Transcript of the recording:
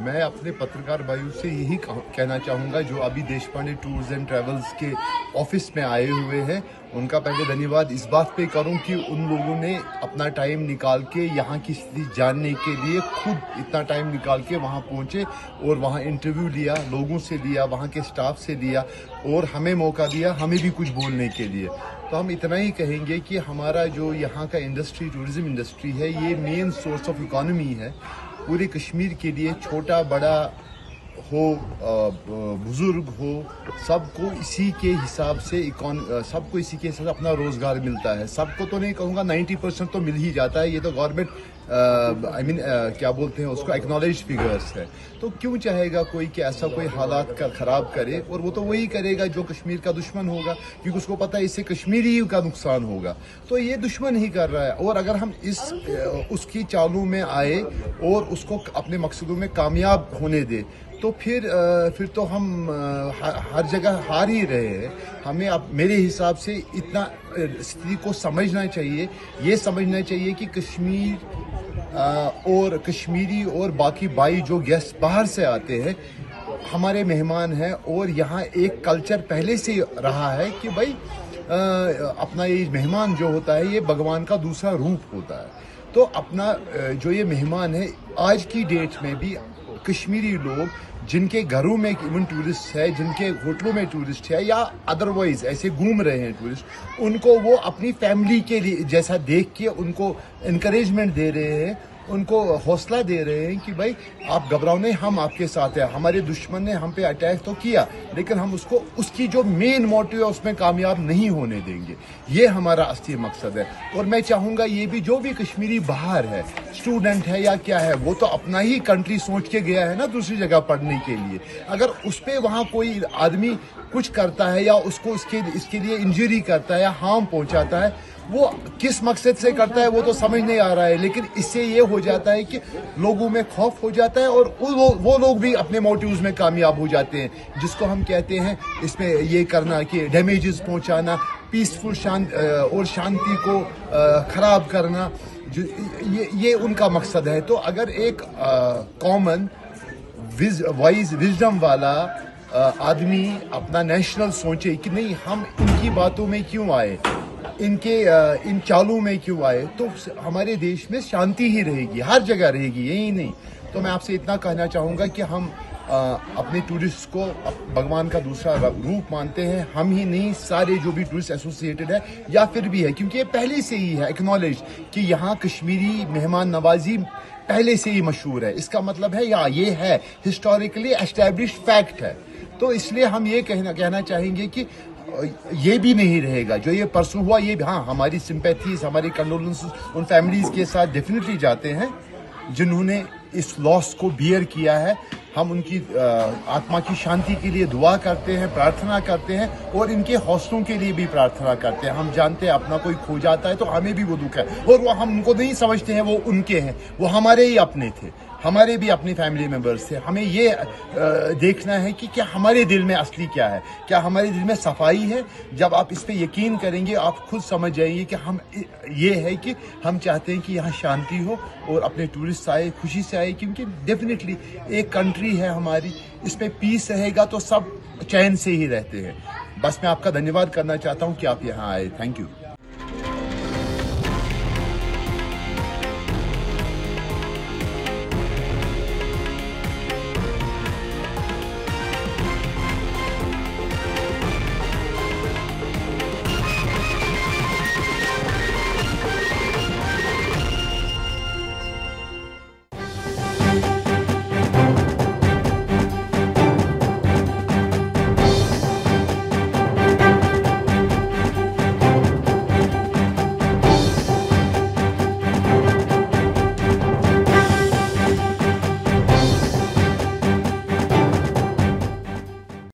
मैं अपने पत्रकार भाइयों से यही कहना चाहूँगा जो अभी देशपांडे टूर्स एंड ट्रैवल्स के ऑफिस में आए हुए हैं। उनका पहले धन्यवाद इस बात पे करूं कि उन लोगों ने अपना टाइम निकाल के यहाँ की स्थिति जानने के लिए खुद इतना टाइम निकाल के वहाँ पहुँचे और वहाँ इंटरव्यू लिया, लोगों से लिया, वहाँ के स्टाफ से लिया और हमें मौका दिया हमें भी कुछ बोलने के लिए। तो हम इतना ही कहेंगे कि हमारा जो यहाँ का इंडस्ट्री, टूरिज्म इंडस्ट्री है, ये मेन सोर्स ऑफ इकोनॉमी है पूरे कश्मीर के लिए। छोटा बड़ा हो, बुजुर्ग हो, सबको इसी के हिसाब से सबको इसी के हिसाब से अपना रोजगार मिलता है। सबको तो नहीं कहूँगा, 90% तो मिल ही जाता है। ये तो गवर्नमेंट क्या बोलते हैं उसको, एक्नॉलेज फिगर्स है। तो क्यों चाहेगा कोई कि ऐसा कोई हालात का खराब करे, और वो तो वही करेगा जो कश्मीर का दुश्मन होगा, क्योंकि उसको पता है इससे कश्मीरी का नुकसान होगा। तो ये दुश्मन ही कर रहा है। और अगर हम उसकी चालों में आए और उसको अपने मकसदों में कामयाब होने दे तो फिर तो हम हर जगह हार ही रहे हैं। हमें अब मेरे हिसाब से इतना स्थिति को समझना चाहिए, ये समझना चाहिए कि कश्मीर और कश्मीरी और बाकी भाई जो गेस्ट बाहर से आते हैं हमारे मेहमान हैं, और यहाँ एक कल्चर पहले से रहा है कि भाई अपना ये मेहमान जो होता है ये भगवान का दूसरा रूप होता है। तो अपना जो ये मेहमान है, आज की डेट में भी कश्मीरी लोग जिनके घरों में इवन टूरिस्ट है, जिनके होटलों में टूरिस्ट है या अदरवाइज ऐसे घूम रहे हैं टूरिस्ट, उनको वो अपनी फैमिली के लिए जैसा देख के उनको इनकरेजमेंट दे रहे हैं, उनको हौसला दे रहे हैं कि भाई आप घबराओ नहीं, हम आपके साथ हैं। हमारे दुश्मन ने हम पे अटैक तो किया, लेकिन हम उसकी जो मेन मोटिव है उसमें कामयाब नहीं होने देंगे। ये हमारा असली मकसद है। और मैं चाहूँगा ये भी जो भी कश्मीरी बाहर है, स्टूडेंट है या क्या है, वो तो अपना ही कंट्री सोच के गया है ना दूसरी जगह पढ़ने के लिए। अगर उस पर वहाँ कोई आदमी कुछ करता है या उसको इसके लिए इंजरी करता है या हार्म पहुँचाता है, वो किस मकसद से करता है वो तो समझ नहीं आ रहा है। लेकिन इससे ये हो जाता है कि लोगों में खौफ हो जाता है और वो लोग भी अपने मोटिव्स में कामयाब हो जाते हैं, जिसको हम कहते हैं इसमें ये करना कि डैमेजेस पहुंचाना, पीसफुल शांति को खराब करना, ये उनका मकसद है। तो अगर एक कॉमन वाइज विजडम वाला आदमी अपना नेशनल सोचे कि नहीं हम इनकी बातों में क्यों आए, इन चालों में क्यों आए, तो हमारे देश में शांति ही रहेगी, हर जगह रहेगी, यही नहीं। तो मैं आपसे इतना कहना चाहूँगा कि हम अपने टूरिस्ट को भगवान का दूसरा रूप मानते हैं। हम ही नहीं, सारे जो भी टूरिस्ट एसोसिएटेड है या फिर भी है, क्योंकि ये पहले से ही है एक्नॉलेज कि यहाँ कश्मीरी मेहमान नवाजी पहले से ही मशहूर है। इसका मतलब है या ये है हिस्टोरिकली एस्टैब्लिश्ड फैक्ट है। तो इसलिए हम ये कहना चाहेंगे कि ये भी नहीं रहेगा। जो ये परसों हुआ, ये हाँ हमारी सिंपैथीज, हमारी कंडोलेंसेस उन फैमिलीज के साथ डेफिनेटली जाते हैं जिन्होंने इस लॉस को बियर किया है। हम उनकी आत्मा की शांति के लिए दुआ करते हैं, प्रार्थना करते हैं, और इनके हौसलों के लिए भी प्रार्थना करते हैं। हम जानते हैं अपना कोई खो जाता है तो हमें भी वो दुख है, और वो हम उनको नहीं समझते हैं वो उनके हैं, वो हमारे ही अपने थे, हमारे भी अपने फैमिली मेंबर्स थे। हमें ये देखना है कि क्या हमारे दिल में असली क्या है, क्या हमारे दिल में सफाई है। जब आप इस पे यकीन करेंगे आप खुद समझ जाएंगे कि हम ये है कि हम चाहते हैं कि यहाँ शांति हो और अपने टूरिस्ट आए, खुशी से आए, क्योंकि डेफिनेटली एक कंट्री है हमारी, इसमें पीस रहेगा तो सब चैन से ही रहते हैं। बस मैं आपका धन्यवाद करना चाहता हूँ कि आप यहाँ आए। Thank you.